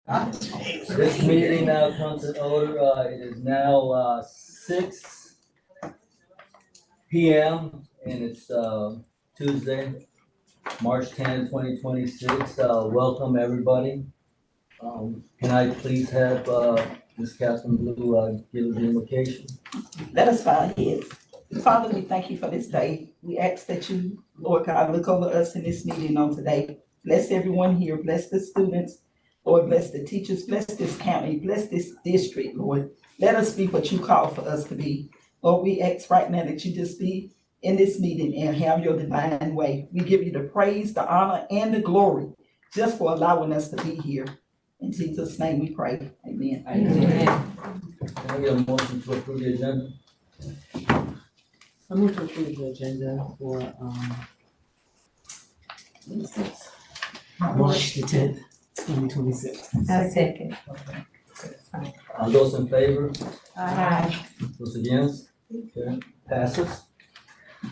This meeting now comes to order. It is now 6 p.m. and it's Tuesday, March 10, 2026. Welcome everybody. Can I please have Ms. Catherine Blue give the invocation? Let us bow our heads. Father, we thank you for this day. We ask that you, Lord God, look over us in this meeting on today. Bless everyone here. Bless the students. Lord, bless the teachers. Bless this county. Bless this district, Lord. Let us be what you call for us to be. Lord, we ask right now that you just be in this meeting and have your divine way. We give you the praise, the honor, and the glory just for allowing us to be here. In Jesus' name we pray. Amen. Amen. Can I get a motion to approve the agenda? I move to approve the agenda for March the 10th, 2026. I second. Those in favor? Aye. Those against? Okay, passes.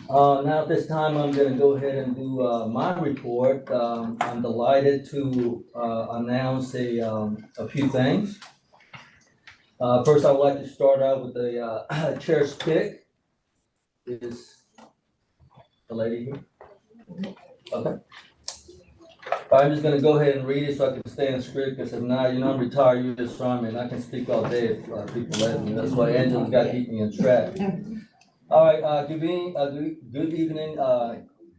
Now at this time, I'm gonna go ahead and do my report. I'm delighted to announce a few things. First, I would like to start out with the chair's pick. Is the lady here? Okay. I'm just gonna go ahead and read it so I can stay in the script, because if not, I'm retired, you're just from me, and I can speak all day if people let me. That's why Angela's got to keep me in track. All right, good evening.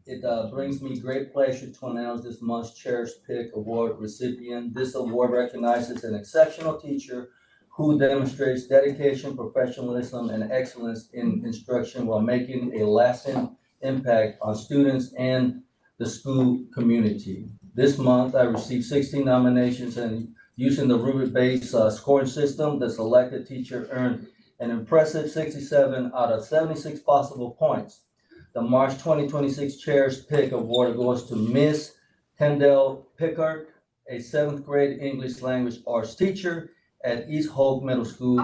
It brings me great pleasure to announce this month's Chair's Pick Award recipient. This award recognizes an exceptional teacher who demonstrates dedication, professionalism, and excellence in instruction while making a lasting impact on students and the school community. This month, I received 16 nominations, and using the rubric-based scoring system, the selected teacher earned an impressive 67 out of 76 possible points. The March 2026 Chair's Pick Award goes to Miss Kendall Pickard, a 7th grade English language arts teacher at East Hope Middle School.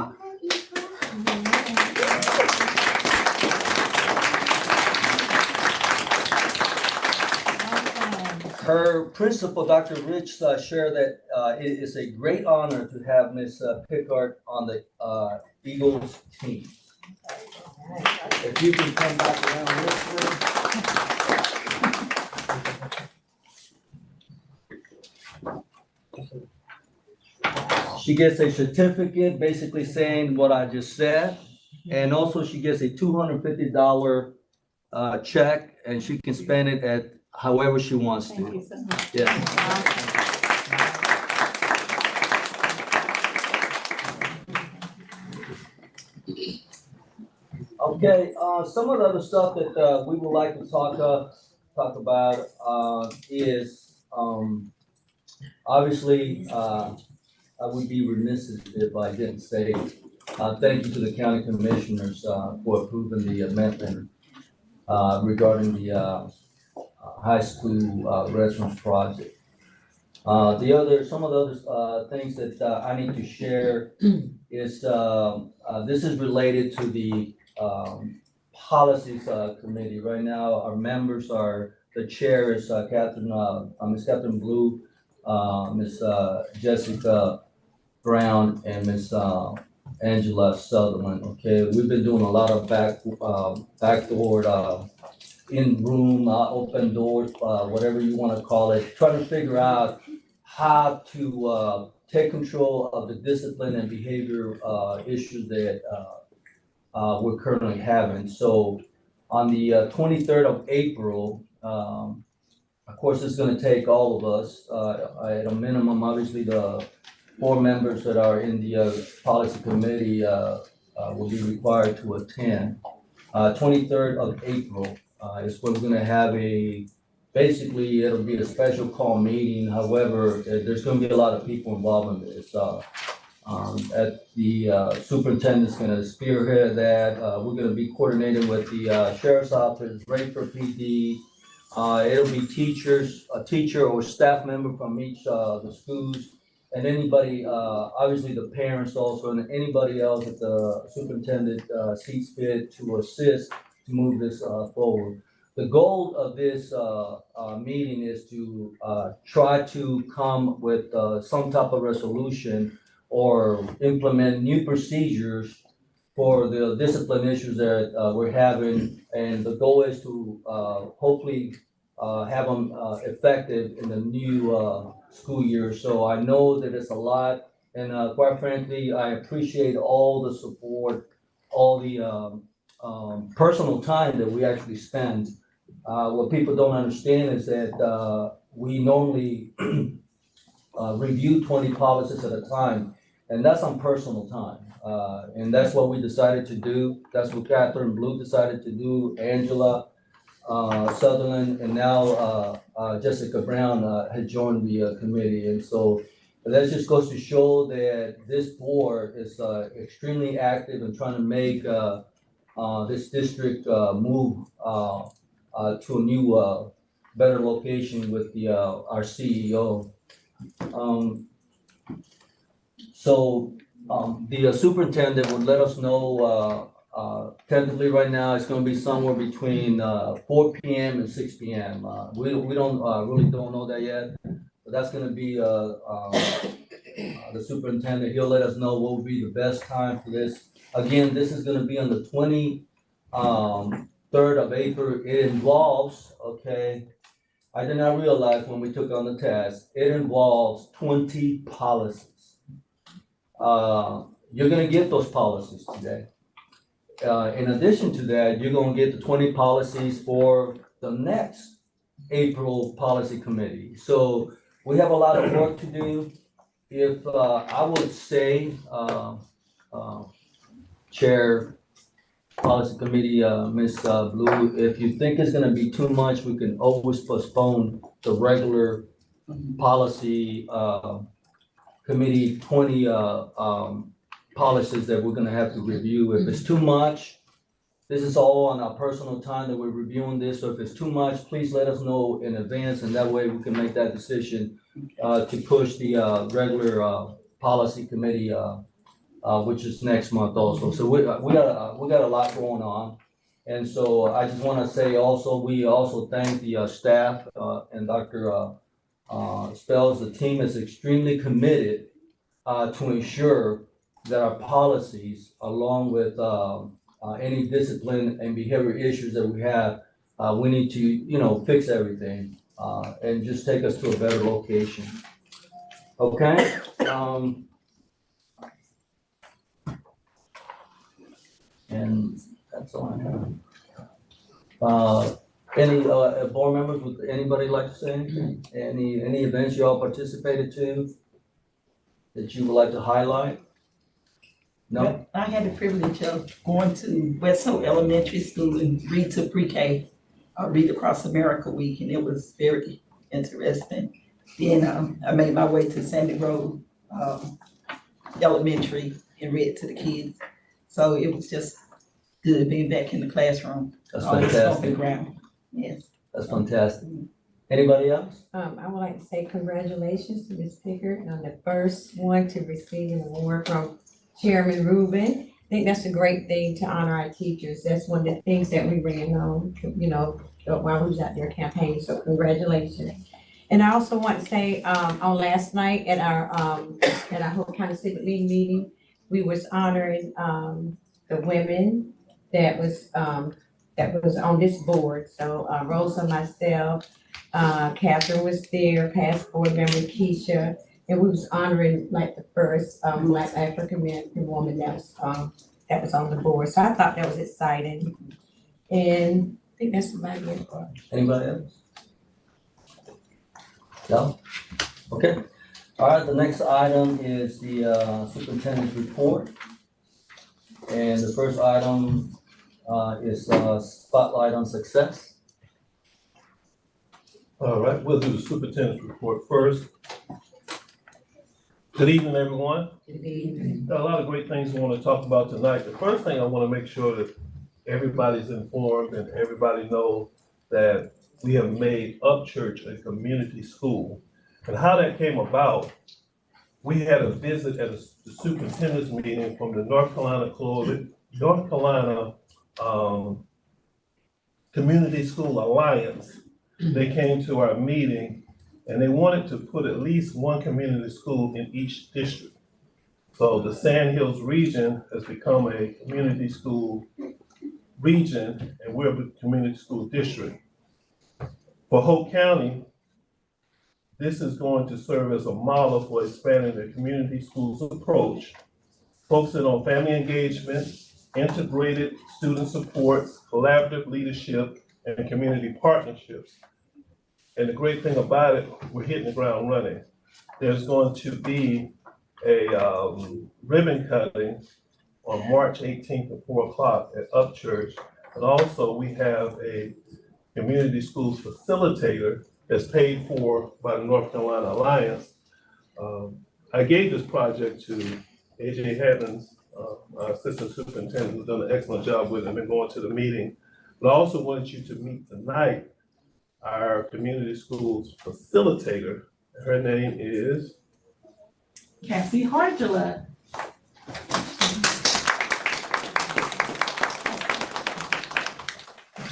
Her principal, Dr. Rich, shared that it is a great honor to have Miss Pickard on the Eagles team. If you can come back around this way. She gets a certificate basically saying what I just said, and also she gets a $250 check, and she can spend it at however she wants to. Thank you so much. Yes. Okay, some of the other stuff that we would like to talk about is obviously I would be remiss if I didn't say thank you to the county commissioners for approving the amendment regarding the high school restrooms project. Some of the other things that I need to share is this is related to the policies committee. Right now, our members are, the chair is Ms. Catherine Blue, Ms. Jessica Brown, and Ms. Angela Sutherland. Okay, we've been doing a lot of backdoor in room, open doors, whatever you want to call it, trying to figure out how to take control of the discipline and behavior issues that we're currently having. So on the 23rd of April, of course, it's going to take all of us at a minimum. Obviously, the 4 members that are in the policy committee will be required to attend. 23rd of April is when we're going to have basically it'll be a special call meeting. However, there's going to be a lot of people involved in this. At the superintendent's going to spearhead that. We're going to be coordinating with the sheriff's office, Rayford PD. It'll be teachers, a teacher or staff member from each of the schools, and anybody, obviously the parents also, and anybody else that the superintendent sees fit to assist to move this forward. the goal of this meeting is to try to come with some type of resolution or implement new procedures for the discipline issues that we're having. And the goal is to hopefully have them effective in the new school year. So I know that it's a lot, and quite frankly, I appreciate all the support, all the personal time that we actually spend. What people don't understand is that we normally review 20 policies at a time, and that's on personal time. And that's what we decided to do. That's what Catherine Blue decided to do, Angela Sutherland, and now Jessica Brown had joined the committee. And so that just goes to show that this board is extremely active in trying to make this district move to a new, better location with our CEO. The superintendent would let us know, tentatively right now, it's gonna be somewhere between, 4 p.m. and 6 p.m. We don't, really don't know that yet, but that's gonna be, the superintendent, he'll let us know what would be the best time for this. Again, this is gonna be on the 23rd of April. It involves, okay, I did not realize when we took on the task, it involves 20 policies. You're gonna get those policies today. In addition to that, you're gonna get the 20 policies for the next April policy committee. So we have a lot of work to do. If, I would say, Chair Policy Committee, Ms. Blue, if you think it's gonna be too much, we can always postpone the regular policy, committee 20, policies that we're gonna have to review. If it's too much, this is all on our personal time that we're reviewing this, so if it's too much, please let us know in advance, and that way we can make that decision to push the regular policy committee, which is next month also. So we got a lot going on. And so I just wanna say also, we also thank the staff and Dr. Spells. The team is extremely committed to ensure that our policies, along with any discipline and behavior issues that we have, we need to, fix everything and just take us to a better location. Okay? And that's all I have. Any board members, would anybody like to say anything? Any events you all participated to that you would like to highlight? No? I had the privilege of going to West Hope Elementary School and read to pre-K, Read Across America Week, and it was very interesting. Then I made my way to Sandy Road Elementary and read to the kids. So it was just good being back in the classroom. That's on the fantastic. stomping ground. Yes. That's fantastic. Anybody else? I would like to say congratulations to Ms. Pickard on the first one to receive an award from Chairman Rubin. I think that's a great thing to honor our teachers. That's one of the things that we ran on, while we was out there campaigning, so congratulations. And I also want to say, on last night at our Hope County Civic League meeting, we was honoring, the women that was on this board. So, Rosa, myself, Catherine was there, past board member Keisha, and we was honoring like the first, Black African American woman that was on the board. So I thought that was exciting. And I think that's about it. Anybody else? No? Okay. All right, the next item is the superintendent's report. And the first item is spotlight on success. All right, we'll do the superintendent's report first. Good evening, everyone. Good evening. Got a lot of great things we want to talk about tonight. The first thing I want to make sure that everybody's informed and everybody knows that we have made Upchurch a community school. And how that came about, we had a visit at the superintendent's meeting from the North Carolina Community School Alliance. They came to our meeting and they wanted to put at least one community school in each district. So the Sand Hills region has become a community school region, and we're a community school district. For Hope County, this is going to serve as a model for expanding the community schools approach, focusing on family engagement, integrated student support, collaborative leadership, and community partnerships. And the great thing about it, we're hitting the ground running. There's going to be a ribbon cutting on March 18th at 4 o'clock at Upchurch. And also we have a community schools facilitator that's paid for by the North Carolina Alliance. I gave this project to AJ Heavens, our assistant superintendent, who's done an excellent job with it. I've been going to the meeting. But I also wanted you to meet tonight our community schools facilitator. Her name is Cassie Hardula.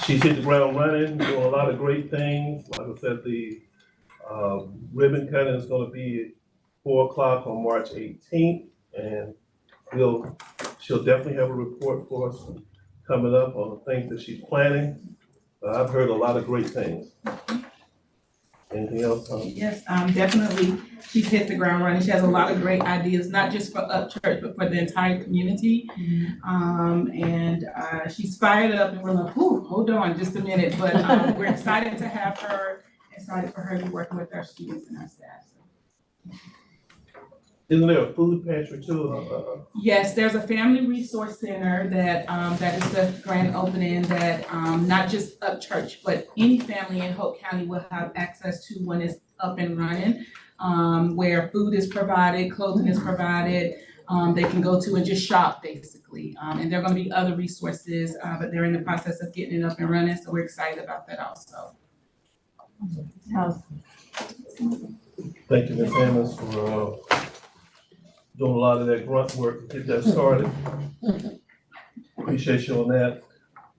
She's hit the ground running, doing a lot of great things. Like I said, the ribbon cutting is going to be at 4 o'clock on March 18th, and she'll definitely have a report for us coming up on the things that she's planning. I've heard a lot of great things. Anything else, Tom? Yes, definitely. She's hit the ground running. She has a lot of great ideas, not just for Upchurch, but for the entire community. She's fired up, and we're like, hold on just a minute. But we're excited to have her, excited for her to be working with our students and our staff. Isn't there a food pantry too? Yes, there's a family resource center that is the grand opening that not just Upchurch, but any family in Hope County will have access to when it's up and running, where food is provided, clothing is provided, they can go to and just shop basically. And there are going to be other resources, but they're in the process of getting it up and running, so we're excited about that also. Thank you, Ms. Hammons, for doing a lot of that grunt work to get that started. Appreciate you on that.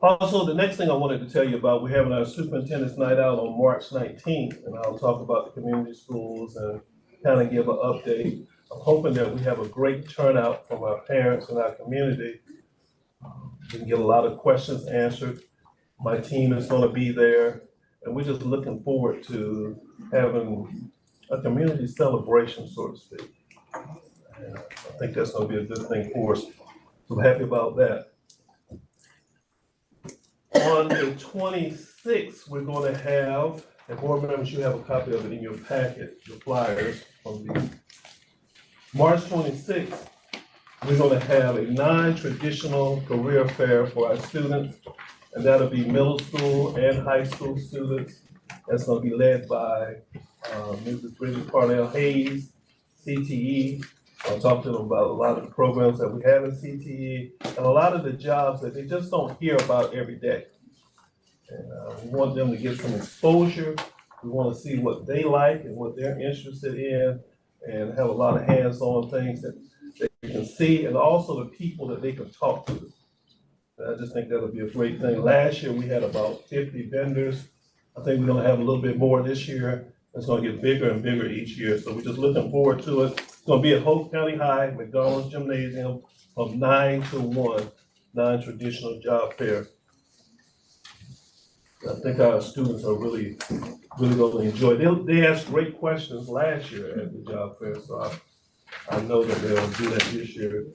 Also, the next thing I wanted to tell you about, we're having our superintendent's night out on March 19th, and I'll talk about the community schools and kind of give an update. I'm hoping that we have a great turnout from our parents and our community. We can get a lot of questions answered. My team is going to be there, and we're just looking forward to having a community celebration, so to speak. And I think that's going to be a good thing for us. So I'm happy about that. On the 26th, we're going to have, and board members, you have a copy of it in your packet, the flyers from the March 26th, we're going to have a non-traditional career fair for our students, and that'll be middle school and high school students. That's going to be led by Mrs. Bridget Parnell Hayes, CTE. I'll talk to them about a lot of the programs that we have in CTE and a lot of the jobs that they just don't hear about every day. And we want them to get some exposure. We want to see what they like and what they're interested in and have a lot of hands-on things that they can see, and also the people that they can talk to. And I just think that'll be a great thing. Last year, we had about 50 vendors. I think we're gonna have a little bit more this year. It's gonna get bigger and bigger each year. So we're just looking forward to it. It's gonna be at Hope County High, McDonald's Gymnasium from 9 to 1, non-traditional job fair. I think our students are really gonna enjoy it. They asked great questions last year at the job fair, so I know that they'll do that this year.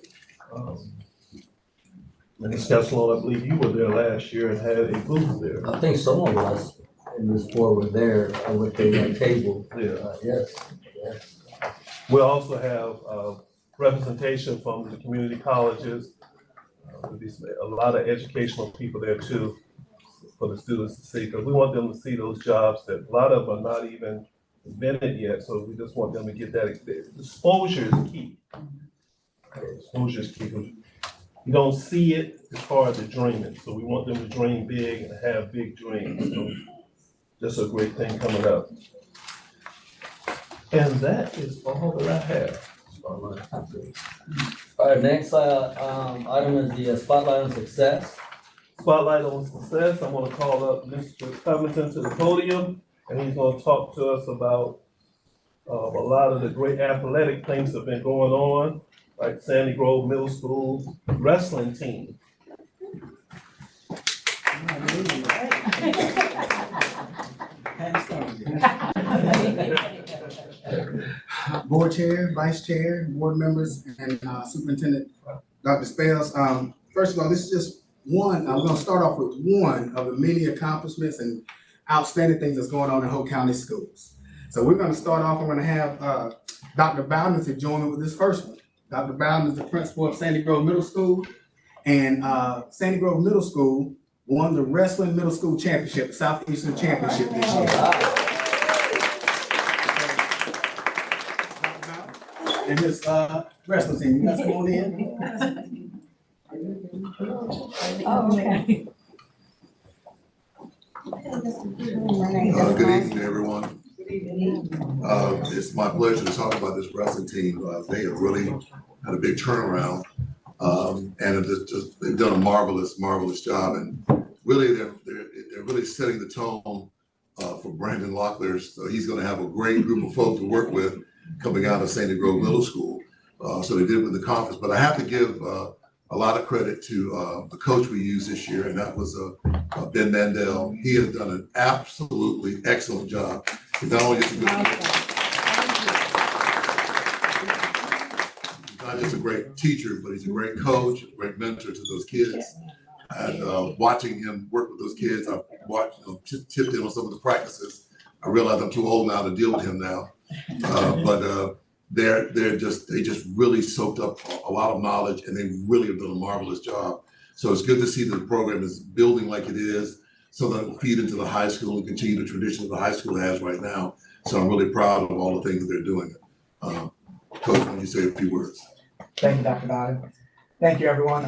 Ms. Castellon, I believe you were there last year and had a booth there. I think some of us in this board were there with the table. Yeah. Yes. We'll also have representation from the community colleges. There'll be a lot of educational people there too for the students to see, because we want them to see those jobs that a lot of them are not even invented yet. So we just want them to get that experience. Exposure is key. Exposure is key. You don't see it, it's hard to dream it. So we want them to dream big and have big dreams. So that's a great thing coming up. And that is all that I have. All right, next item is the spotlight on success. Spotlight on Success, I'm gonna call up Mr. Covington to the podium, and he's gonna talk to us about a lot of the great athletic things that have been going on, like Sandy Grove Middle School wrestling team. Board Chair, Vice Chair, board members, and Superintendent Dr. Spells. First of all, this is just one, I'm gonna start off with one of the many accomplishments and outstanding things that's going on in Hope County schools. So we're gonna start off, I'm gonna have Dr. Bowden to join me with this first one. Dr. Bowden is the principal of Sandy Grove Middle School, and Sandy Grove Middle School won the Wrestling Middle School Championship, the Southeastern Championship this year. And this wrestling team, you guys come on in. Good evening, everyone. It's my pleasure to talk about this wrestling team. They have really had a big turnaround, and they've done a marvelous job. And really, they're really setting the tone for Brandon Locklear. So he's going to have a great group of folks to work with coming out of Sandy Grove Middle School. So they did win the conference, but I have to give a lot of credit to the coach we used this year, and that was Ben Mandel. He has done an absolutely excellent job. He's not only just a good he's not just a great teacher, but he's a great coach, a great mentor to those kids. And watching him work with those kids, I've watched, tipped in on some of the practices. I realize I'm too old now to deal with him now, but they just really soaked up a lot of knowledge, and they really have done a marvelous job. So it's good to see that the program is building like it is, so that it will feed into the high school and continue the tradition that the high school has right now. So I'm really proud of all the things that they're doing. Coach, why don't you say a few words? Thank you, Dr. Bowden. Thank you, everyone.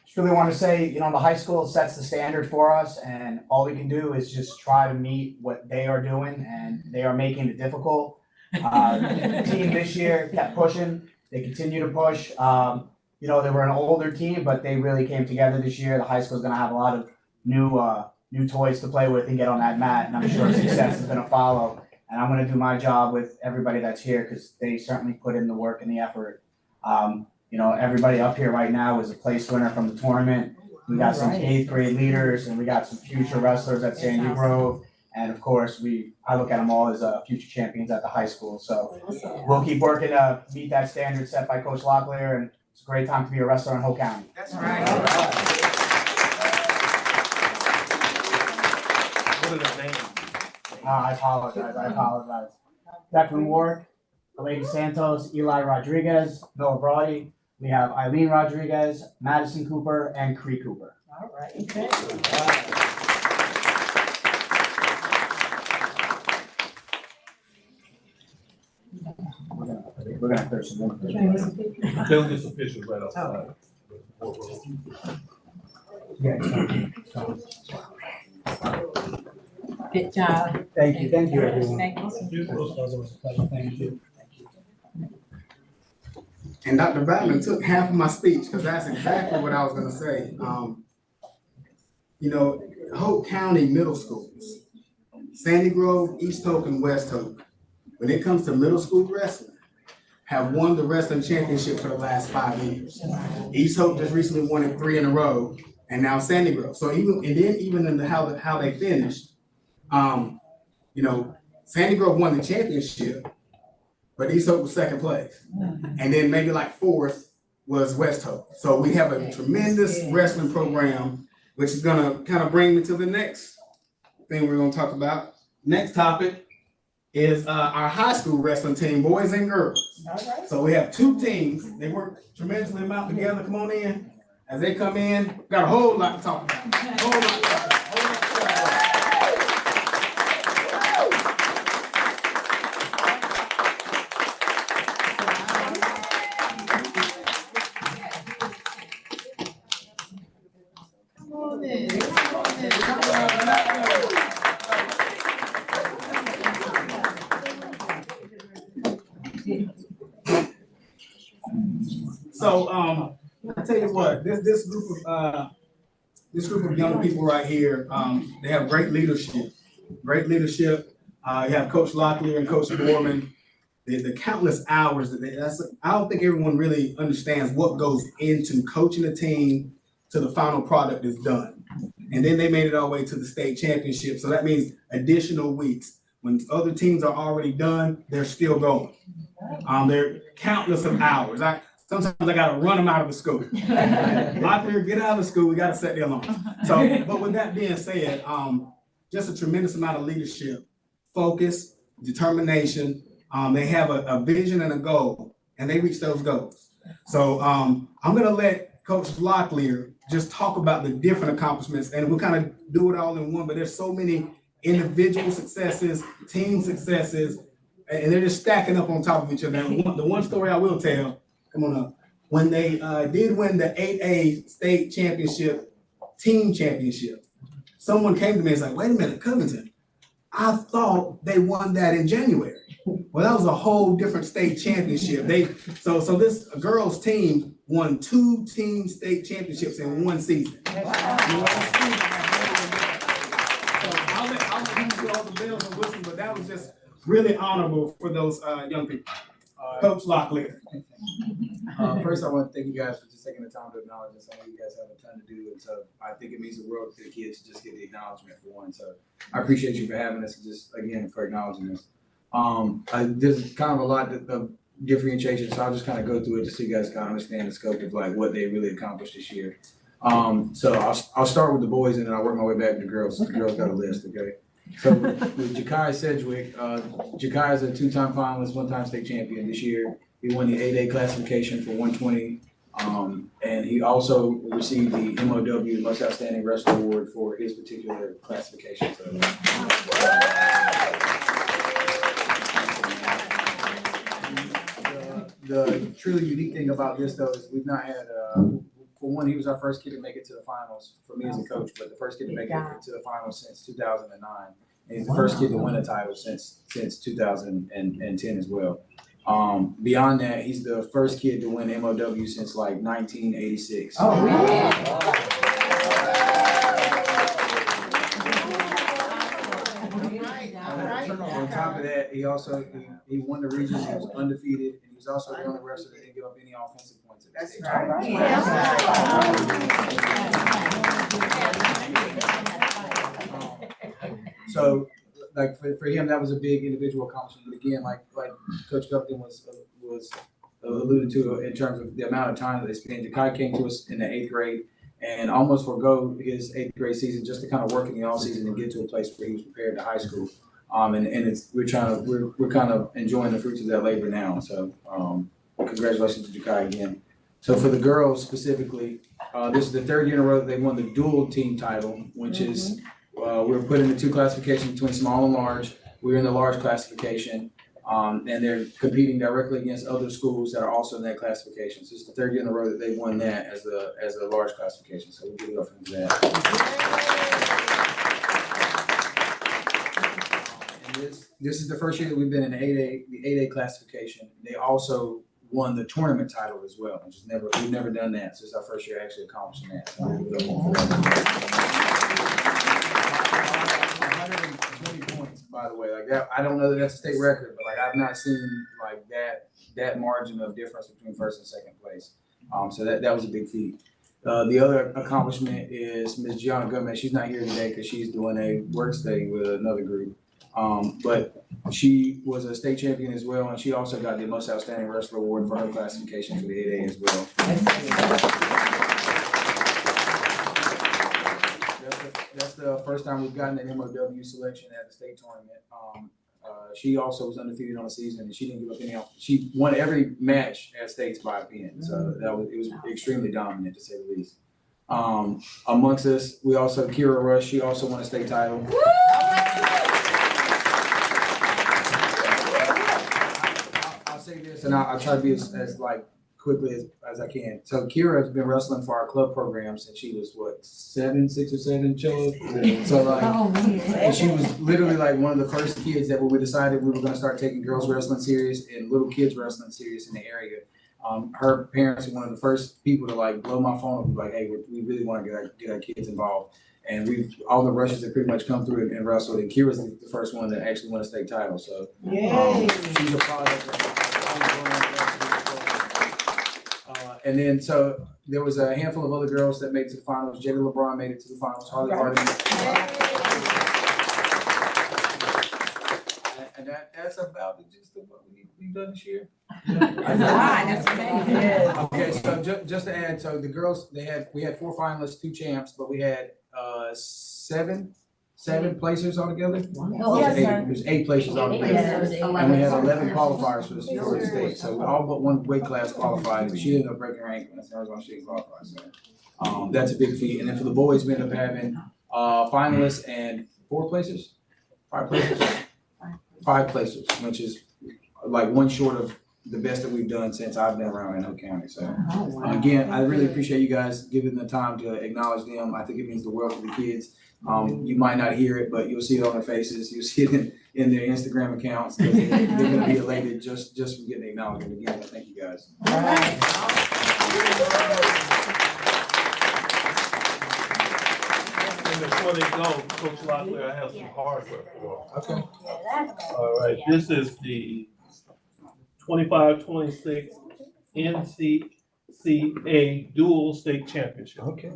Just really want to say, the high school sets the standard for us, and all we can do is just try to meet what they are doing, and they are making it difficult. The team this year kept pushing. They continue to push. They were an older team, but they really came together this year. The high school is going to have a lot of new toys to play with and get on that mat, and I'm sure success is going to follow. And I'm going to do my job with everybody that's here, because they certainly put in the work and the effort. Everybody up here right now is a place winner from the tournament. We got some 8th grade leaders, and we got some future wrestlers at Sandy Grove. And of course, I look at them all as future champions at the high school. So we'll keep working to meet that standard set by Coach Locklear, and it's a great time to be a wrestler in Hope County. That's right. What are their names? I apologize. Declan Ward, Lady Santos, Eli Rodriguez, Noah Brody. We have Eileen Rodriguez, Madison Cooper, and Cree Cooper. All right. We're gonna clear some more. They'll get some pictures right outside. Good job. Thank you, everyone. Thank you. Thank you. And Dr. Bowden took half of my speech, because that's exactly what I was gonna say. Hope County middle schools, Sandy Grove, East Hope, and West Hope, when it comes to middle school wrestling, have won the wrestling championship for the last 5 years. East Hope just recently won it 3 in a row, and now Sandy Grove. So even in how they finished, Sandy Grove won the championship, but East Hope was second place. And then maybe like 4th was West Hope. So we have a tremendous wrestling program, which is gonna kind of bring me to the next thing we're gonna talk about. Next topic is our high school wrestling team, boys and girls. All right. So we have 2 teams. They work tremendously amount together. Come on in. As they come in, got a whole lot to talk about. So I tell you what, this group of this group of young people right here, they have great leadership. Great leadership. You have Coach Locklear and Coach Borman. The countless hours that I don't think everyone really understands what goes into coaching a team to the final product is done. And then they made it all the way to the state championship. So that means additional weeks. When other teams are already done, they're still going. There are countless of hours. Sometimes I gotta run them out of the school. Locklear, get out of the school. We gotta set their alarm. So, but with that being said, just a tremendous amount of leadership, focus, determination. They have a vision and a goal, and they reach those goals. So I'm gonna let Coach Locklear just talk about the different accomplishments, and we'll kind of do it all in one, but there's so many individual successes, team successes, and they're just stacking up on top of each other. The one story I will tell, come on up, when they did win the 8A state championship, team championship, someone came to me and said, wait a minute, Covington, I thought they won that in January. Well, that was a whole different state championship. So this girls team won 2 team state championships in one season. I'll let you do all the bells and whistles, but that was just really honorable for those young people. Coach Locklear. First, I want to thank you guys for just taking the time to acknowledge us. I know you guys have a ton to do, and so I think it means the world to the kids to just get the acknowledgement for one. So I appreciate you for having us and just again for acknowledging us. There's kind of a lot of differentiation, so I'll just kind of go through it just so you guys kind of understand the scope of like what they really accomplished this year. So I'll start with the boys and then I'll work my way back to the girls. The girls got a list, okay? So with Jakai Sedgwick, Jakai is a 2-time finalist, 1-time state champion this year. He won the 8A classification for 120. And he also received the MOW, Most Outstanding Wrestler Award for his particular classification. So, the truly unique thing about this though is we've not had, for one, he was our first kid to make it to the finals for me as a coach, but the first kid to make it to the finals since 2009. And he's the first kid to win a title since 2010 as well. Beyond that, he's the first kid to win MOW since like 1986. Oh, On top of that, he also he won the region. He was undefeated, and he was also the only wrestler that didn't give up any offensive points at the state championship. So, like for him, that was a big individual accomplishment. But again, like Coach Gupton was alluded to in terms of the amount of time that they spent. Jakai came to us in the 8th grade and almost forego his 8th grade season just to kind of work in the off season and get to a place where he was prepared to high school. And we're kind of enjoying the fruits of that labor now. So congratulations to Jakai again. So for the girls specifically, this is the 3rd year in a row that they won the dual team title, which is we're put in the 2 classifications between small and large. We're in the large classification, and they're competing directly against other schools that are also in that classification. So it's the 3rd year in a row that they won that as a large classification. So we'll give it up for that. This is the first year that we've been in the 8A classification. They also won the tournament title as well, which is we've never done that. So it's our first year actually accomplishing that. So 120 points, by the way. Like that, I don't know that that's a state record, but like I've not seen like that margin of difference between 1st and 2nd place. So that was a big feat. The other accomplishment is Ms. Gianna Gomez. She's not here today because she's doing a work study with another group. But she was a state champion as well, and she also got the Most Outstanding Wrestler Award for her classification for the 8A as well. That's the first time we've gotten an MOW selection at the state tournament. She also was undefeated on the season, and she didn't give up any. She won every match at states by a pin, so it was extremely dominant to say the least. Amongst us, we also Kira Rush. She also won a state title. Say this, and I'll try to be as like quickly as I can. So Kira has been wrestling for our club program since she was 6 or 7, Chilla. So like, and she was literally like one of the first kids that when we decided we were going to start taking girls wrestling serious and little kids wrestling serious in the area. Her parents were one of the first people to like blow my phone up and be like, hey, we really want to get our kids involved. And all the rushes that pretty much come through and wrestled, and Kira's the first one that actually won a state title, so. She's a product and then, so there was a handful of other girls that made it to the finals. Jada LeBron made it to the finals, Harley Harden. And that's about the gist of what we've done this year. That's amazing. Okay, so just to add, so the girls, we had 4 finalists, 2 champs, but we had seven placers altogether. There's 8 placers altogether. And we had 11 qualifiers for the state. So all but one weight class qualified. She ended up breaking her ankle. That's the reason why she didn't qualify. So that's a big feat. And then for the boys, we ended up having finalists and 4 placers, 5 placers, 5 placers, which is like one short of the best that we've done since I've been around in Hope County. So again, I really appreciate you guys giving the time to acknowledge them. I think it means the world to the kids. You might not hear it, but you'll see it on their faces. You'll see it in their Instagram accounts. They're gonna be elated just from getting acknowledgement. Again, thank you guys. And before they go, Coach Locklear, I have some hardware for them. Okay. All right, this is the 25-26 NCCA Dual State Championship. Okay.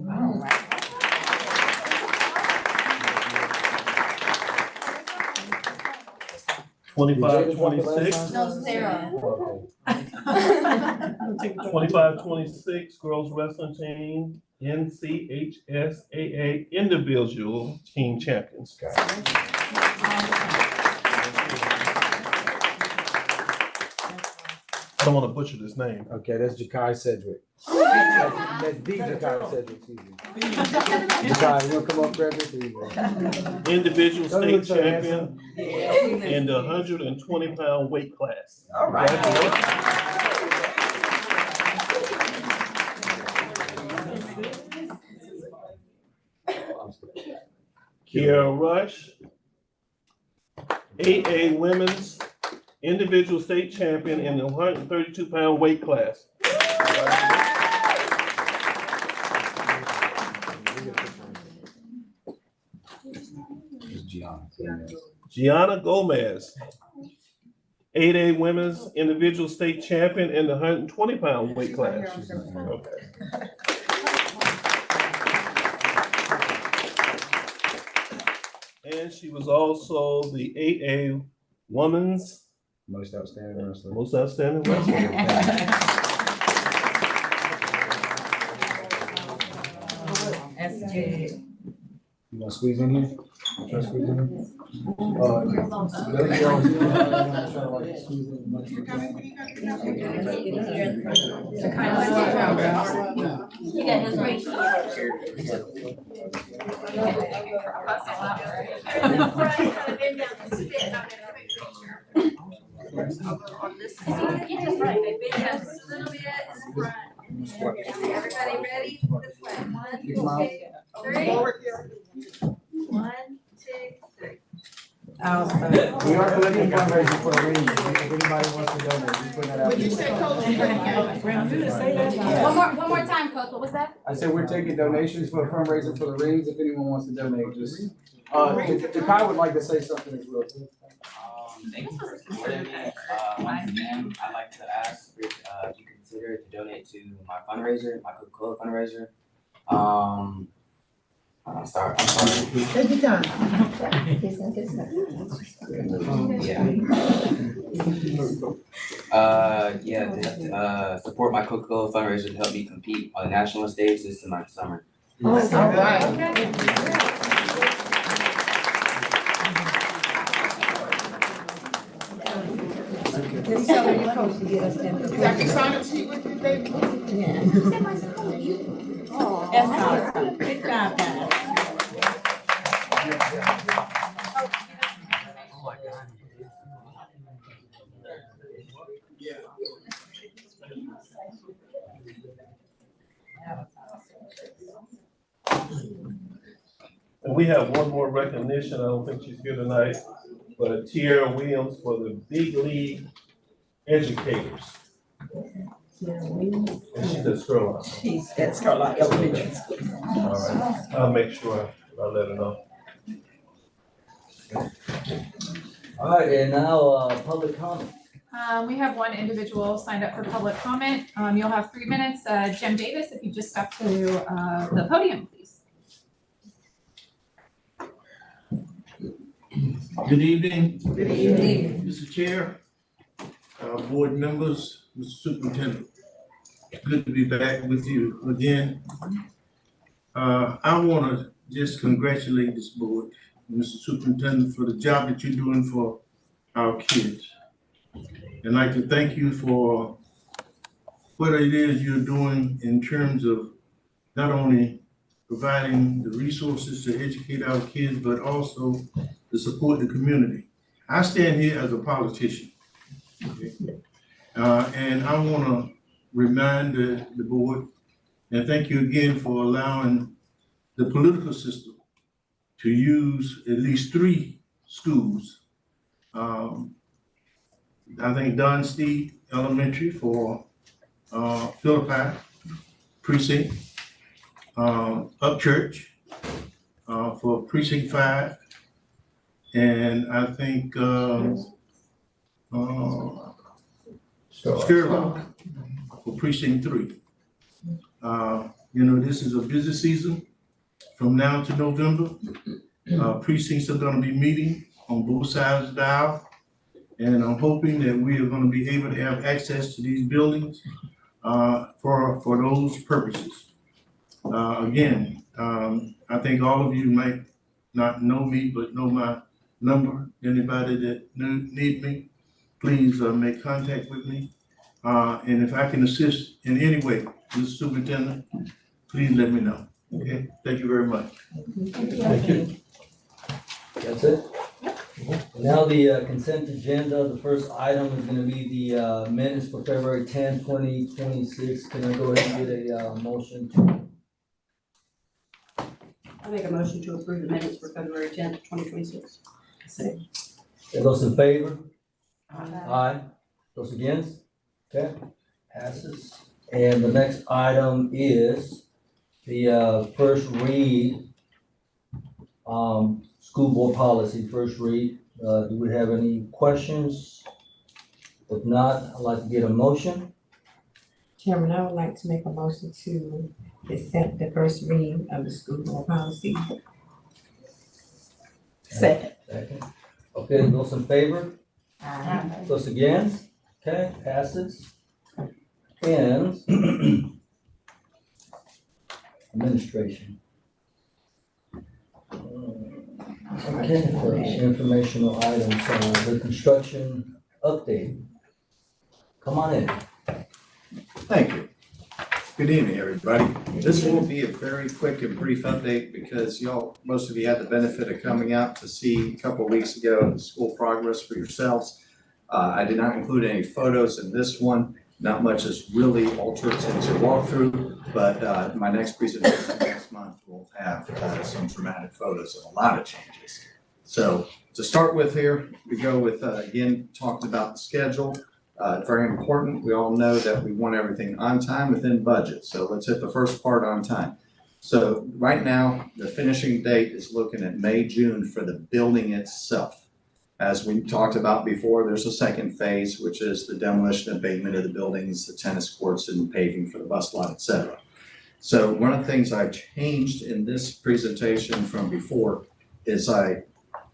25-26. No, Sarah. 25-26 girls wrestling team, NCHSAA individual team champions. I don't want to butcher this name. Okay, that's Jakai Sedgwick. That's the Jakai Sedgwick, excuse me. Jakai, you wanna come up, Frederick? Individual state champion in the 120-pound weight class. All right. Kiara Rush, AA women's individual state champion in the 132-pound weight class. Gianna Gomez, 8A women's individual state champion in the 120-pound weight class. Okay. And she was also the 8A women's Most outstanding wrestler. most outstanding wrestler. That's good. You wanna squeeze in here? Try to squeeze in here? You got his right Everybody ready? This way. 1, 2, 3. 1, 2, 3. Awesome. We are collecting fundraising for a reason. If anybody wants to donate, just put that out. Would you say, One more time, Coach, what was that? I said we're taking donations for a fundraiser for the rings. If anyone wants to donate, just, Jakai would like to say something as well. Thank you for supporting me. Once again, I'd like to ask if you consider to donate to my fundraiser, my Coca-Cola fundraiser. I'm sorry. Take your time. Support my Coca-Cola fundraiser to help me compete on the national stage this summer. All right. Just tell her you're supposed to get us that. Got your sign up sheet with you, baby? Yeah. That's awesome. Good job, guys. And we have one more recognition. I don't think she's here tonight, but Tierra Williams for the Big League Educators. And she's at Scroll House. She's at Scarlet Elementary School. All right, I'll make sure I let her know. All right, and now, public comment. We have one individual signed up for public comment. You'll have 3 minutes. Jim Davis, if you just step to the podium, please. Good evening. Good evening. Mr. Chair, board members, Mr. Superintendent. Good to be back with you again. I want to just congratulate this board, Mr. Superintendent, for the job that you're doing for our kids. And I'd like to thank you for what it is you're doing in terms of not only providing the resources to educate our kids, but also to support the community. I stand here as a politician. Okay? And I want to remind the board, and thank you again for allowing the political system to use at least 3 schools. I think Don Steed Elementary for Philippi Precinct, Upchurch for Precinct 5, and I think Sherlock for Precinct 3. This is a busy season from now to November. Precincts are going to be meeting on both sides of the aisle, and I'm hoping that we are going to be able to have access to these buildings for those purposes. Again, I think all of you might not know me, but know my number. Anybody that need me, please make contact with me. And if I can assist in any way, Mr. Superintendent, please let me know. Okay, thank you very much. Thank you. That's it? Now the consent agenda, the first item is gonna be the minutes for February 10, 2026. Can I go ahead and get a motion to? I make a motion to approve the minutes for February 10th, 2026. Those in favor? Aye. Those against? Okay, passes. And the next item is the first read, school board policy, first read. Do we have any questions? If not, I'd like to get a motion. Chairman, I would like to make a motion to accept the first reading of the school board policy. Second. Second. Okay, those in favor? Aye. Those against? Okay, passes. And administration. Okay, for informational items, the construction update. Come on in. Thank you. Good evening, everybody. This will be a very quick and brief update because most of you had the benefit of coming out to see a couple of weeks ago the school progress for yourselves. I did not include any photos in this one. Not much is really altered since your walkthrough, but my next presentation next month will have some dramatic photos of a lot of changes. So to start with here, we go with, again, talking about the schedule. Very important. We all know that we want everything on time within budget. So let's hit the first part on time. So right now, the finishing date is looking at May, June for the building itself. As we talked about before, there's a second phase, which is the demolition and abatement of the buildings, the tennis courts and paving for the bus lot, et cetera. So one of the things I've changed in this presentation from before is I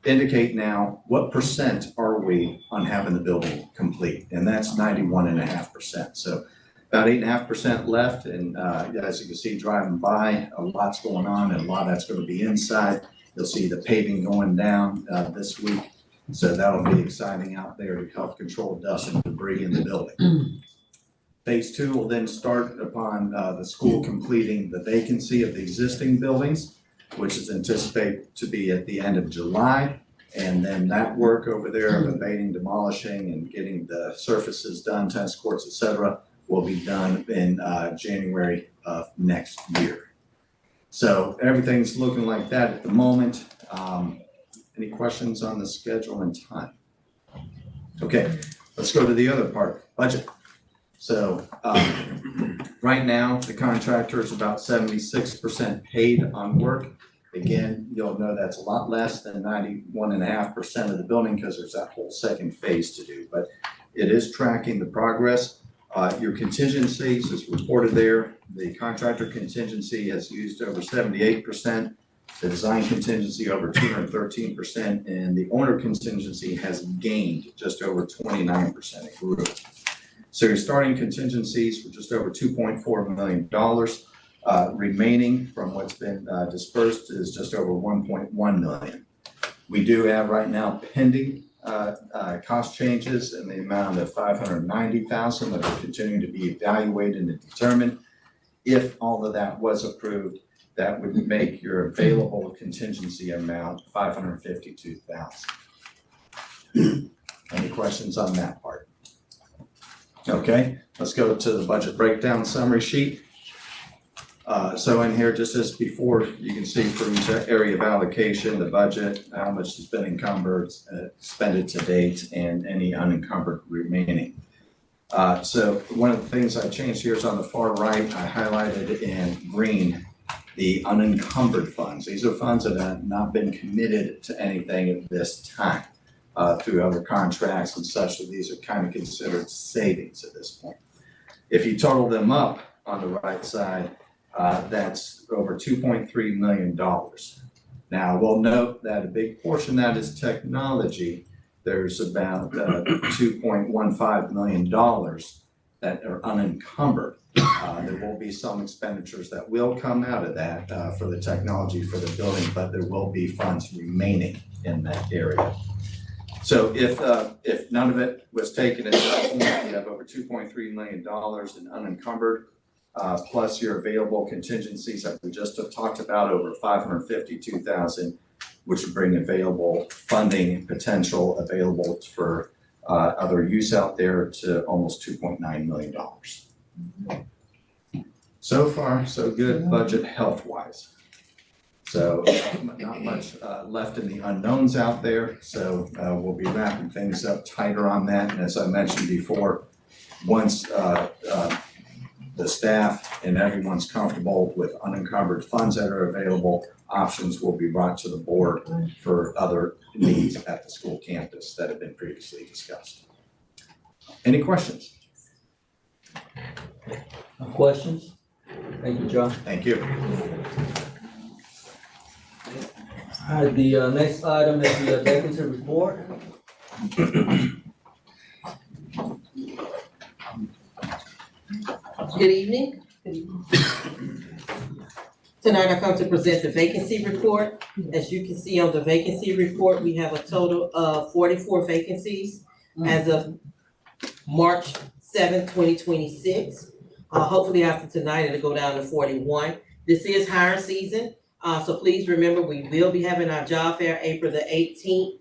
indicate now what percent are we on having the building complete, and that's 91.5%. So about 8.5% left, and as you can see driving by, a lot's going on, and a lot of that's going to be inside. You'll see the paving going down this week. So that'll be exciting out there to help control dust and debris in the building. Phase 2 will then start upon the school completing the vacancy of the existing buildings, which is anticipated to be at the end of July. And then that work over there of abating, demolishing, and getting the surfaces done, tennis courts, et cetera, will be done in January of next year. So everything's looking like that at the moment. Any questions on the schedule and time? Okay, let's go to the other part, budget. So, right now, the contractor is about 76% paid on work. Again, you'll know that's a lot less than 91.5% of the building because there's that whole second phase to do, but it is tracking the progress. Your contingencies is reported there. The contractor contingency has used over 78%, the design contingency over 213%, and the owner contingency has gained just over 29%. It grew. So your starting contingencies were just over $2.4 million. Remaining from what's been dispersed is just over $1.1 million. We do have right now pending cost changes in the amount of $590,000 that are continuing to be evaluated and determined. If all of that was approved, that would make your available contingency amount $552,000. Any questions on that part? Okay, let's go to the budget breakdown summary sheet. So in here, just as before, you can see for each area of allocation, the budget, how much has been encumbered, expended to date, and any unencumbered remaining. So one of the things I changed here is on the far right, I highlighted in green the unencumbered funds. These are funds that have not been committed to anything at this time through other contracts and such. So these are kind of considered savings at this point. If you total them up on the right side, that's over $2.3 million. Now, we'll note that a big portion of that is technology. There's about $2.15 million that are unencumbered. There will be some expenditures that will come out of that for the technology for the building, but there will be funds remaining in that area. So if none of it was taken at that point, you have over $2.3 million in unencumbered, plus your available contingencies that we just talked about, over $552,000, which would bring available funding potential available for other use out there to almost $2.9 million. So far, so good budget health-wise. So not much left in the unknowns out there. So we'll be wrapping things up tighter on that. And as I mentioned before, once the staff and everyone's comfortable with unencumbered funds that are available, options will be brought to the board for other needs at the school campus that have been previously discussed. Any questions? No questions? Thank you, John. Thank you. All right, the next item is the vacancy report. Good evening. Tonight I come to present the vacancy report. As you can see on the vacancy report, we have a total of 44 vacancies as of March 7th, 2026. Hopefully after tonight, it'll go down to 41. This is hire season. So please remember, we will be having our job fair April the 18th.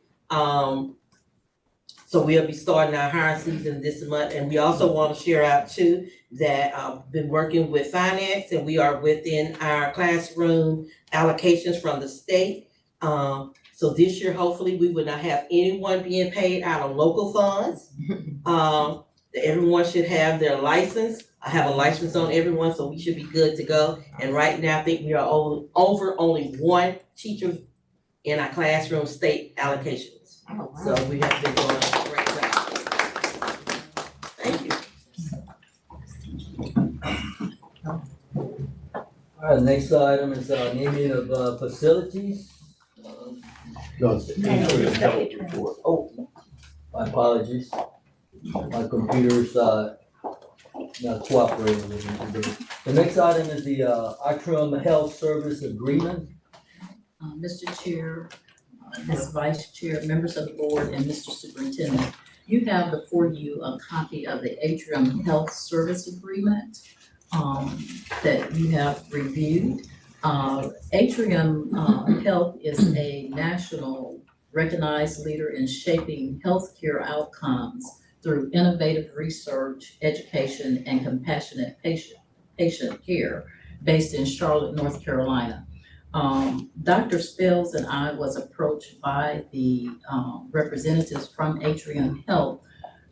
So we'll be starting our hiring season this month. And we also want to share out too that I've been working with finance and we are within our classroom allocations from the state. So this year, hopefully we will not have anyone being paid out of local funds. Everyone should have their license. I have a license on everyone, so we should be good to go. And right now, I think we are over only one teacher in our classroom state allocations. Oh, wow. So we have been doing a great job. Thank you. All right, next item is naming of facilities. No, it's the atrium health report. Oh, my apologies. My computer's not cooperating with me today. The next item is the Atrium Health Service Agreement. Mr. Chair, Ms. Vice Chair, members of the board, and Mr. Superintendent, you have before you a copy of the Atrium Health Service Agreement that you have reviewed. Atrium Health is a national recognized leader in shaping healthcare outcomes through innovative research, education, and compassionate patient care based in Charlotte, North Carolina. Dr. Spells and I was approached by the representatives from Atrium Health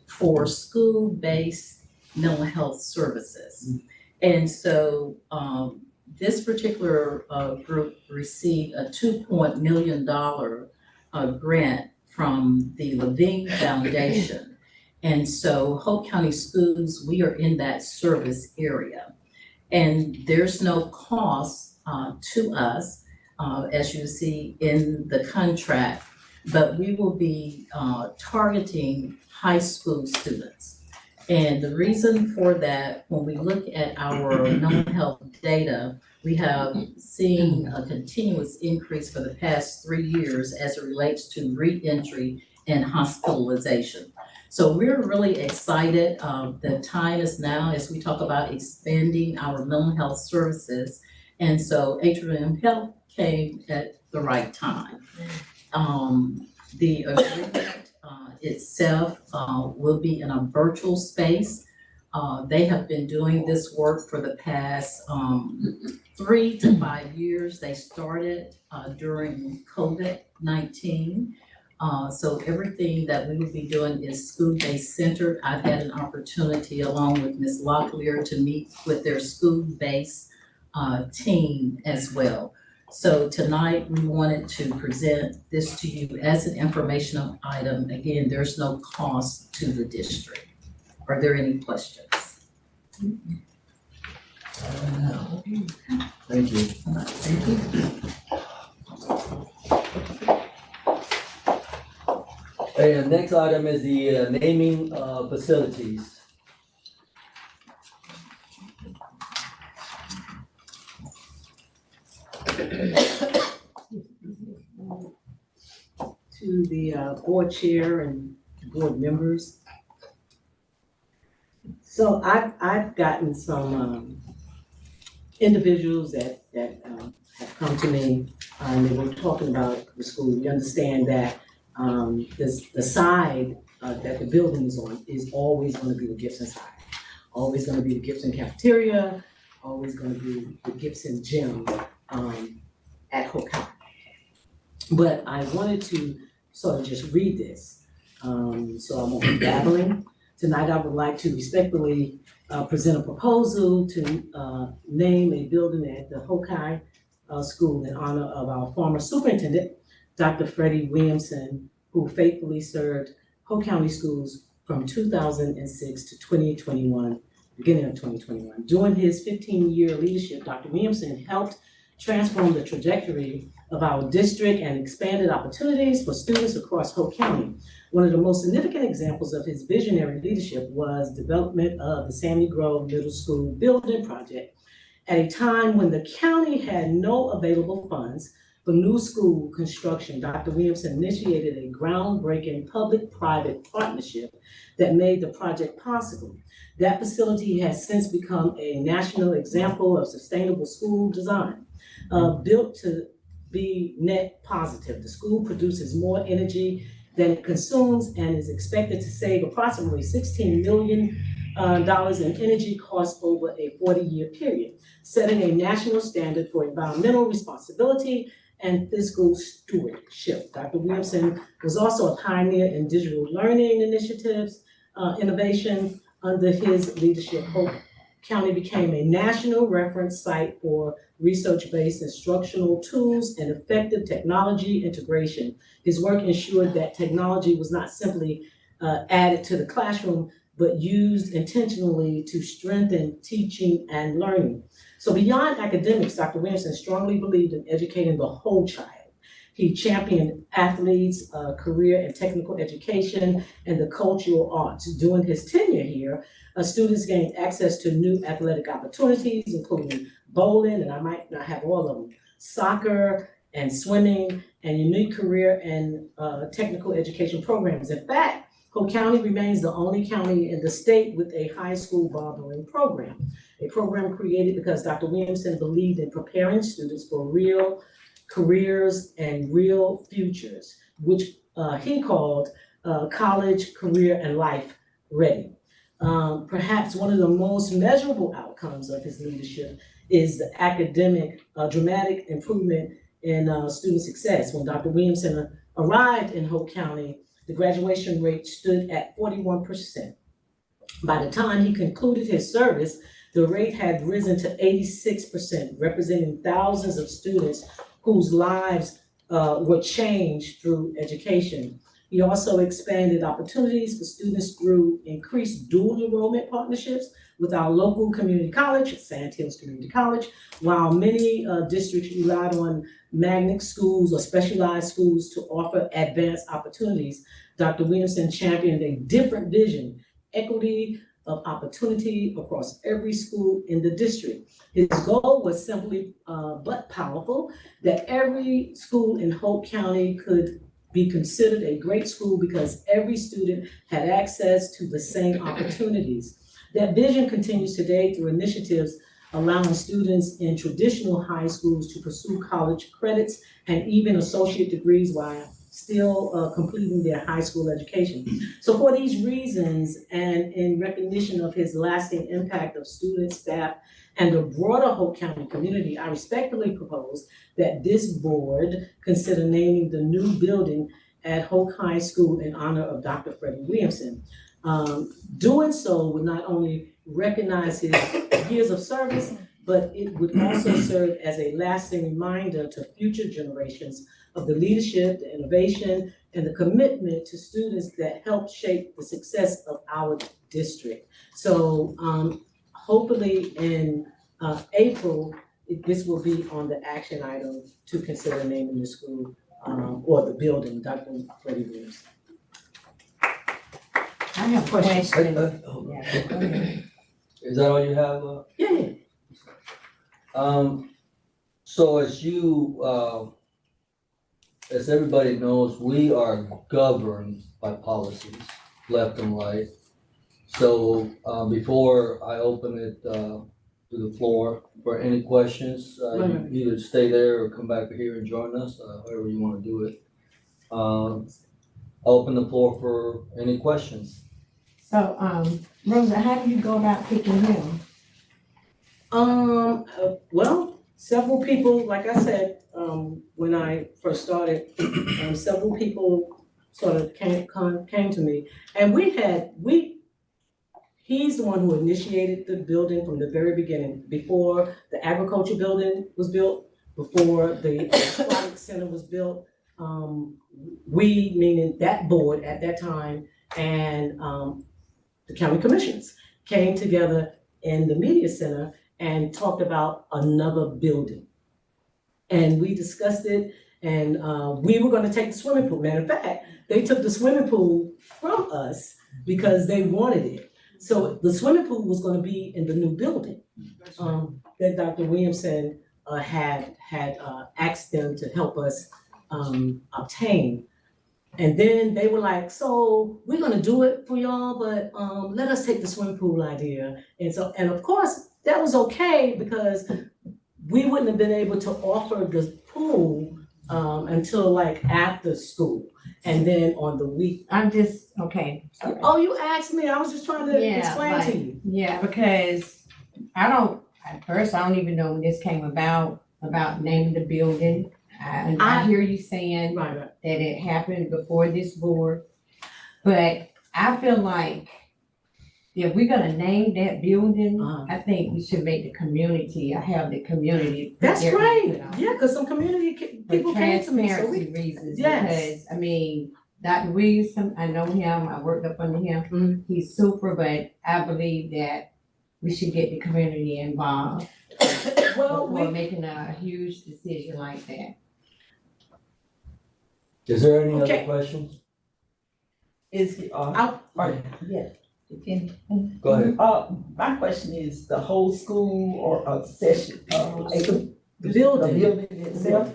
for school-based mental health services. And so this particular group received a $2 million grant from the Levine Foundation. And so Hope County Schools, we are in that service area. And there's no cost to us, as you see in the contract, but we will be targeting high school students. And the reason for that, when we look at our mental health data, we have seen a continuous increase for the past 3 years as it relates to re-entry and hospitalization. So we're really excited. The time is now as we talk about expanding our mental health services. And so Atrium Health came at the right time. The agreement itself will be in a virtual space. They have been doing this work for the past 3 to 5 years. They started during COVID-19. So everything that we will be doing is school-based centered. I've had an opportunity along with Ms. Locklear to meet with their school-based team as well. So tonight we wanted to present this to you as an informational item. Again, there's no cost to the district. Are there any questions? Thank you. Thank you. And next item is the naming facilities. To the board chair and board members. So I've gotten some individuals that have come to me and they were talking about the school. We understand that the side that the building is on is always going to be the Gibson side. Always going to be the Gibson cafeteria, always going to be the Gibson gym at Hope County. But I wanted to sort of just read this. So I won't be babbling. Tonight I would like to respectfully present a proposal to name a building at the Hope High School in honor of our former superintendent, Dr. Freddie Williamson, who faithfully served Hope County Schools from 2006 to 2021, beginning of 2021. During his 15-year leadership, Dr. Williamson helped transform the trajectory of our district and expanded opportunities for students across Hope County. One of the most significant examples of his visionary leadership was development of the Sandy Grove Middle School building project. At a time when the county had no available funds for new school construction, Dr. Williamson initiated a groundbreaking public-private partnership that made the project possible. That facility has since become a national example of sustainable school design. Built to be net positive. The school produces more energy than it consumes and is expected to save approximately $16 million in energy costs over a 40-year period, setting a national standard for environmental responsibility and fiscal stewardship. Dr. Williamson was also a pioneer in digital learning initiatives, innovation. Under his leadership, Hope County became a national reference site for research-based instructional tools and effective technology integration. His work ensured that technology was not simply added to the classroom, but used intentionally to strengthen teaching and learning. So beyond academics, Dr. Williamson strongly believed in educating the whole child. He championed athletes, career and technical education, and the cultural arts. During his tenure here, students gained access to new athletic opportunities, including bowling, and I might not have all of them, soccer and swimming, and unique career and technical education programs. In fact, Hope County remains the only county in the state with a high school barbering program, a program created because Dr. Williamson believed in preparing students for real careers and real futures, which he called college, career, and life ready. Perhaps one of the most measurable outcomes of his leadership is the academic, dramatic improvement in student success. When Dr. Williamson arrived in Hope County, the graduation rate stood at 41%. By the time he concluded his service, the rate had risen to 86%, representing thousands of students whose lives were changed through education. He also expanded opportunities for students through increased dual enrollment partnerships with our local community college, Sand Hills Community College, while many districts relied on magnet schools or specialized schools to offer advanced opportunities. Dr. Williamson championed a different vision, equity of opportunity across every school in the district. His goal was simply but powerful, that every school in Hope County could be considered a great school because every student had access to the same opportunities. That vision continues today through initiatives allowing students in traditional high schools to pursue college credits and even associate degrees while still completing their high school education. So for these reasons, and in recognition of his lasting impact of students, staff, and the broader Hope County community, I respectfully propose that this board consider naming the new building at Hope High School in honor of Dr. Freddie Williamson. Doing so would not only recognize his years of service, but it would also serve as a lasting reminder to future generations of the leadership, the innovation, and the commitment to students that helped shape the success of our district. So hopefully in April, this will be on the action item to consider naming the school or the building, Dr. Freddie Williamson. I have a question. Is that all you have? Yeah. So as everybody knows, we are governed by policies, left and right. So, before I open it, to the floor for any questions, you either stay there or come back here and join us, however you wanna do it. I'll open the floor for any questions. So, Rosa, how do you go about picking him? Well, several people, like I said, when I first started, several people sort of came to me, and he's the one who initiated the building from the very beginning, before the agriculture building was built, before the aquatic center was built. We, meaning that board at that time, and the county commissions came together in the media center and talked about another building. And we discussed it, and we were gonna take the swimming pool. Matter of fact, they took the swimming pool from us because they wanted it. So the swimming pool was gonna be in the new building that Dr. Williamson had asked them to help us obtain. And then they were like, so we're gonna do it for y'all, but let us take the swimming pool idea. And of course, that was okay because we wouldn't have been able to offer the pool until like after school. And then on the week. Okay. Oh, you asked me, I was just trying to explain to you. Yeah, because at first, I don't even know when this came about naming the building. I hear you saying that it happened before this board, but I feel like if we're gonna name that building, I think we should make the community, have the community. That's right, yeah, because some community people came to me, so transparency reasons, yes. because, I mean, Dr. Williamson, I know him, I worked up under him, he's super, but I believe that we should get the community involved before making a huge decision like that. Is there any other questions? Yeah. Go ahead. My question is the whole school or a session, the building. The building itself?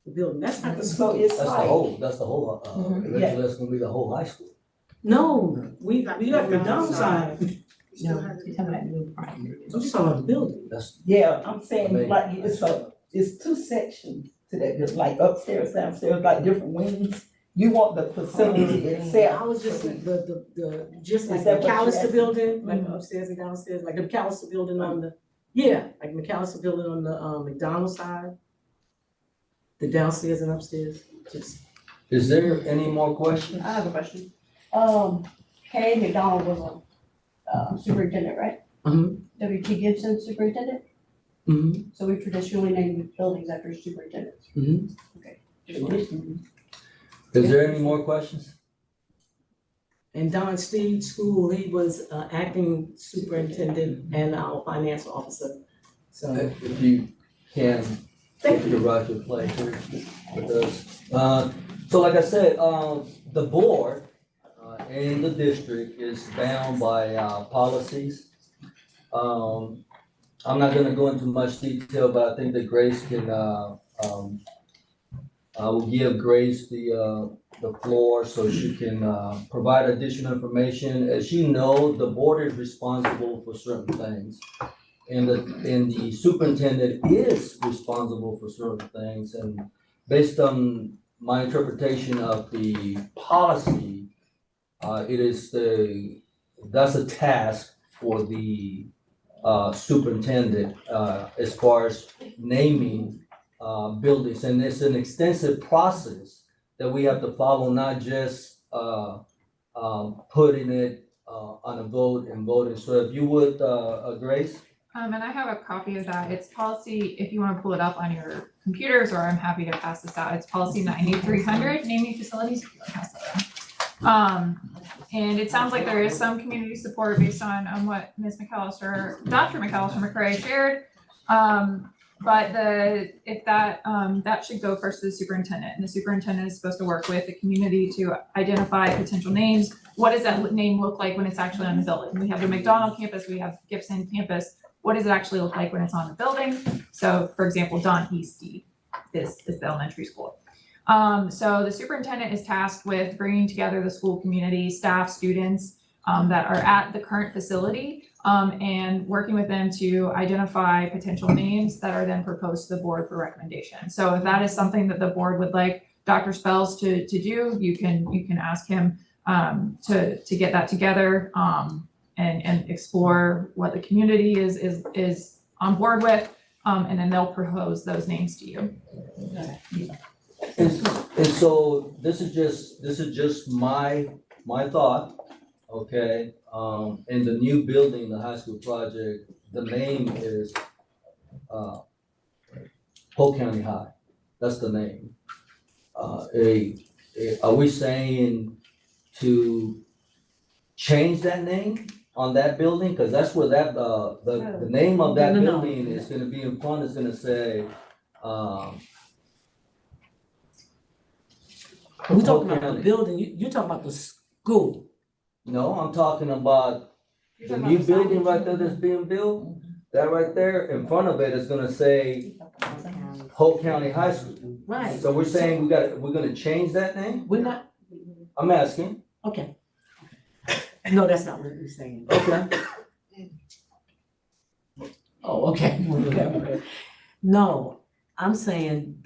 The building, that's not the So school. it's That's like. the whole, eventually that's gonna be the whole high school. No, we got McDonald's side. No, you're talking about the new project. I'm just talking about the building. Yeah, I'm saying like it's two sections to that, just like upstairs, downstairs, like different wings. You want the facility itself. I was just the just like Is the that what you're McAllister asking? building, like upstairs and downstairs, like the McAllister building on the, like McAllister building on the McDonald's side. The downstairs and upstairs, just. Is there any more questions? I have a question. K McDonald was superintendent, right? W.T. Gibson, superintendent? So we've traditionally named buildings after superintendents. Okay. Just wanted- Is there any more questions? And Don Steed School, he was acting superintendent and our finance officer. So If you can, if you right to play here with us. So like I said, the board in the district is bound by policies. I'm not gonna go into much detail, but I think that Grace can, I will give Grace the floor so she can provide additional information. As you know, the board is responsible for certain things. And the superintendent is responsible for certain things, and based on my interpretation of the policy, that's a task for the superintendent as far as naming buildings, and it's an extensive process that we have to follow, not just putting it on a vote and voting. So if you would, Grace? And I have a copy of that. It's policy, if you want to pull it up on your computers, or I'm happy to pass this out. It's policy 9300, naming facilities. If you want to pass that around. And it sounds like there is some community support based on what Ms. McAllister, Dr. McAllister McCray shared. But that should go first to the superintendent, and the superintendent is supposed to work with the community to identify potential names. What does that name look like when it's actually on the building? We have the McDonald campus, we have Gibson campus. What does it actually look like when it's on the building? So for example, Don Eastie is the elementary school. So the superintendent is tasked with bringing together the school community, staff, students that are at the current facility, and working with them to identify potential names that are then proposed to the board for recommendation. So if that is something that the board would like Dr. Spells to do, you can ask him to get that together and explore what the community is on board with, and then they'll propose those names to you. And so this is just my thought, okay? In the new building, the high school project, the name is Polk County High. That's the name. Are we saying to change that name on that building? Because that's where that the name of that building is gonna be in front, is gonna say we're talking about the building, you're talking about the school. No, I'm talking about the new building right there that's being built. That right there, in front of it is gonna say Polk County High School. Right. So we're saying we're gonna change that name? We're not. I'm asking. Okay. No, that's not what we're saying. Okay. Oh, okay. No, I'm saying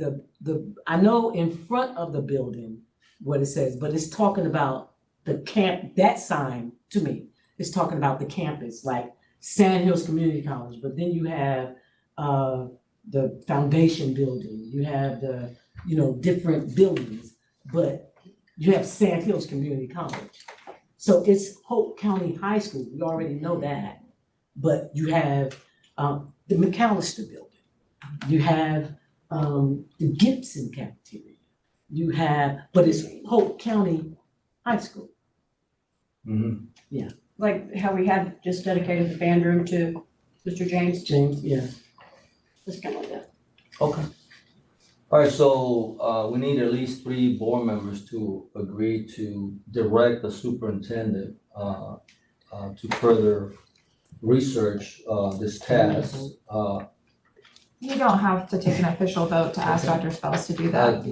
I know in front of the building what it says, but it's talking about the camp, that sign to me, is talking about the campus, like Sand Hills Community College, but then you have the foundation building, you have the, different buildings, but you have Sand Hills Community College. So it's Hope County High School, we already know that, but you have the McAllister building, you have the Gibson cafeteria, you have, but it's Hope County High School. Mm-hmm. Yeah. Like how we had just dedicated the band room to Mr. James. Yeah. Just kind of like that. Okay. All right, so we need at least 3 board members to agree to direct the superintendent to further research this task. You don't have to take an official vote to ask Dr. Spells to do that.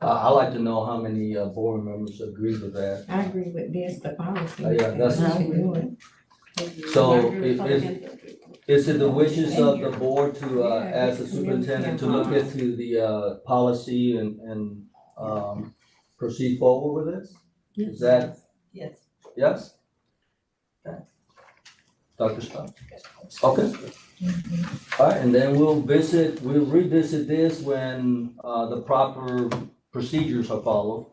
I'd like to know how many board members agree with that. I agree with this, the policy. Yeah, that's. We should do it. So is it the wishes of the board to ask the superintendent to look into the policy and proceed forward with this? Is that? Yes. Yes? Okay. Dr. Scott? Okay. All right, and then we'll revisit this when the proper procedures are followed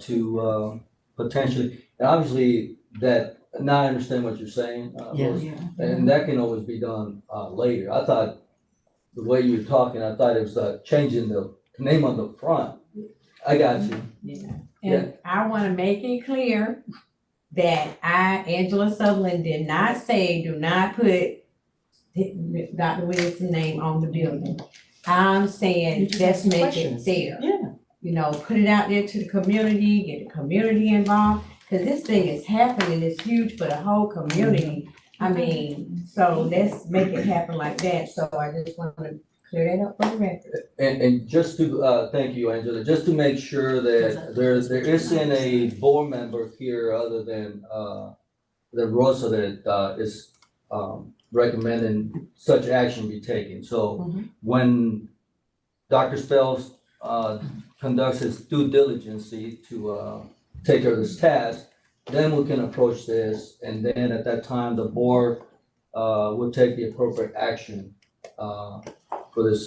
to potentially, and obviously that now I understand what you're saying, Rose. And that can always be done, later. I thought, the way you were talking, I thought it was, changing the name on the front. I got you. And I wanna make it clear that Angela Sutherland, did not say, do not put Dr. Williams' name on the building. I'm saying, just make it there. Yeah. You know, put it out there to the community, get the community involved, cause this thing is happening, it's huge for the whole community. I mean, so let's make it happen like that, so I just wanna clear that up for the record. And just to, thank you, Angela, just to make sure that there isn't a board member here other than, the Rosa that, is, recommending such action be taken. So when Dr. Spells, conducts his due diligence to, take care of this task, then we can approach this, and then at that time, the board, will take the appropriate action, for this,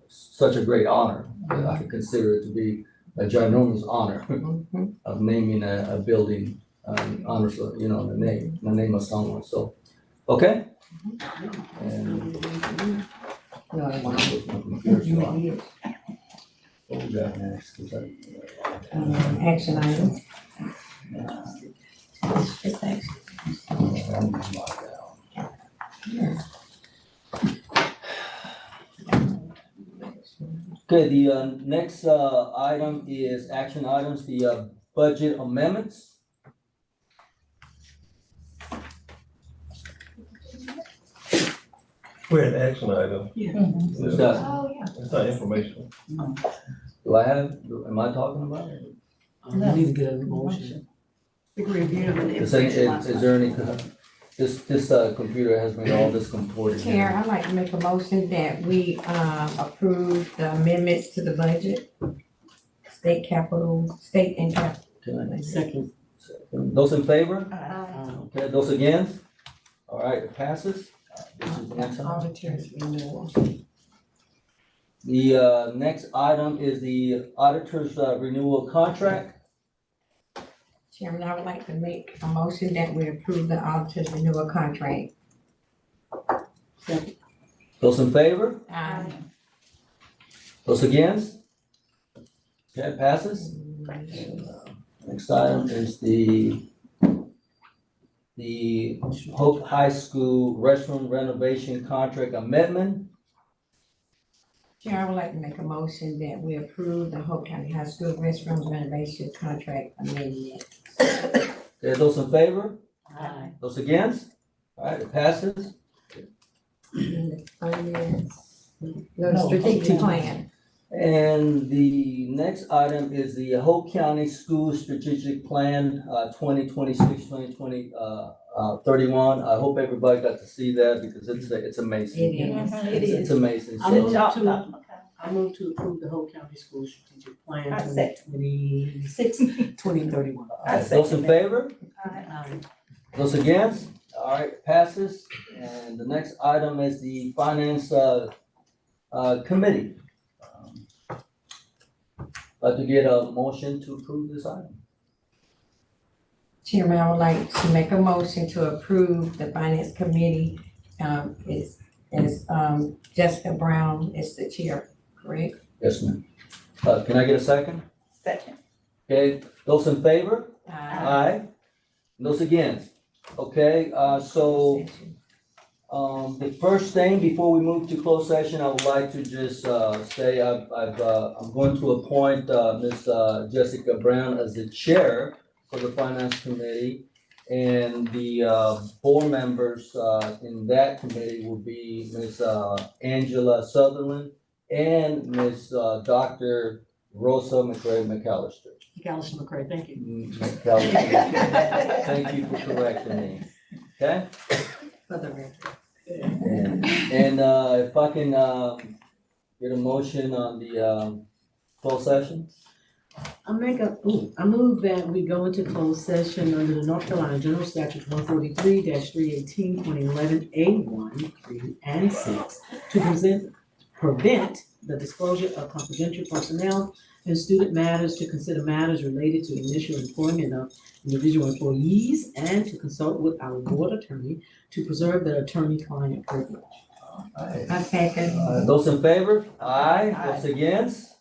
such a great honor. I consider it to be a ginormous honor of naming a building, honors, you know, the name of someone, so, okay? And. No, I want What we got next? Is that- action items. It's Okay, the next item is action items, the budget amendments. We're an action item. What's that? Oh, yeah. It's not information. Do I have, am I talking about it? We need to get a motion. Is there any, this computer has made all this contorted. Chair, I'd like to make a motion that we approve the amendments to the budget. State and capital. Second. Those in favor? Okay, those against? All right, it passes. This is the next item. Auditors renewal. The next item is the auditor's renewal contract. Chairman, I would like to make a motion that we approve the auditor's renewal contract. Those in favor? Aye. Those against? Okay, it passes. Next item is the Hope High School restroom renovation contract amendment. Chair, I would like to make a motion that we approve the Hope County High School restrooms renovation contract amendment. Okay, those in favor? Aye. Those against? All right, it passes. And the finance, no, strategic plan. And the next item is the Hope County School Strategic Plan, 2026-2031. I hope everybody got to see that because it's amazing. It is. It's amazing. I move to approve the whole county school strategic plan I second. 2026-2031. Those in favor? Aye. Those against? All right, passes. And the next item is the Finance Committee. Like to get a motion to approve this item. Chairman, I would like to make a motion to approve the finance committee, Jessica Brown is the chair, correct? Yes, ma'am. Can I get a second? Second. Okay, those in favor? Aye. Aye. Those against? Okay, so, the first thing, before we move to closed session, I would like to just, say I'm going to appoint, Ms. Jessica Brown as the chair for the Finance Committee. And the, board members, in that committee will be Ms. Angela Sutherland and Ms. Dr. Rosa McCray-McAllister. McCray, thank you. McAllister. Thank you for correcting me, okay? For the record. And if I can, get a motion on the, closed session? I move that we go into closed session under the North Carolina General Statute 143-318.11 A1, 3, and 6 to prevent the disclosure of confidential personnel and student matters to consider matters related to initial employment of individual employees and to consult with our board attorney to preserve the attorney-client privilege. Alright. I second. Those in favor? Aye. Those against?